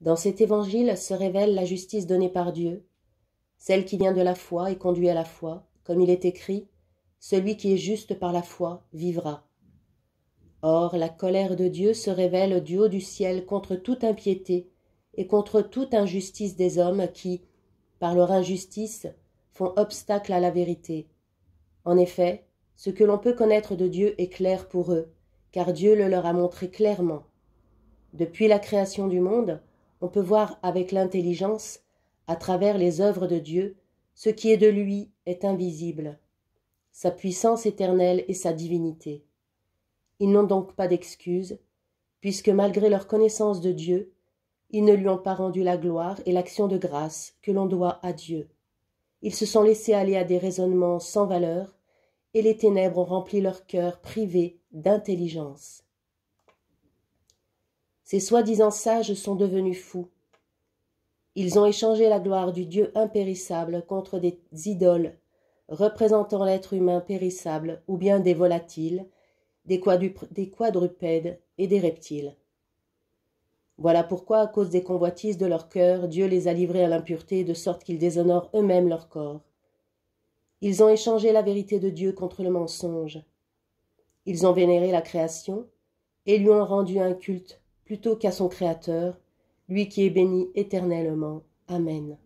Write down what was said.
Dans cet évangile se révèle la justice donnée par Dieu, celle qui vient de la foi et conduit à la foi, comme il est écrit, « Celui qui est juste par la foi vivra ». Or, la colère de Dieu se révèle du haut du ciel contre toute impiété et contre toute injustice des hommes qui, par leur injustice, font obstacle à la vérité. En effet, ce que l'on peut connaître de Dieu est clair pour eux, car Dieu le leur a montré clairement. Depuis la création du monde, on peut voir avec l'intelligence, à travers les œuvres de Dieu, ce qui est de lui est invisible, sa puissance éternelle et sa divinité. Ils n'ont donc pas d'excuse, puisque malgré leur connaissance de Dieu, ils ne lui ont pas rendu la gloire et l'action de grâce que l'on doit à Dieu. Ils se sont laissés aller à des raisonnements sans valeur, et les ténèbres ont rempli leur cœur privé d'intelligence. Ces soi-disant sages sont devenus fous. Ils ont échangé la gloire du Dieu impérissable contre des idoles représentant l'être humain périssable ou bien des volatiles, des quadrupèdes et des reptiles. Voilà pourquoi, à cause des convoitises de leur cœur, Dieu les a livrés à l'impureté de sorte qu'ils déshonorent eux-mêmes leur corps. Ils ont échangé la vérité de Dieu contre le mensonge. Ils ont vénéré la création et lui ont rendu un culte plutôt qu'à son Créateur, lui qui est béni éternellement. Amen.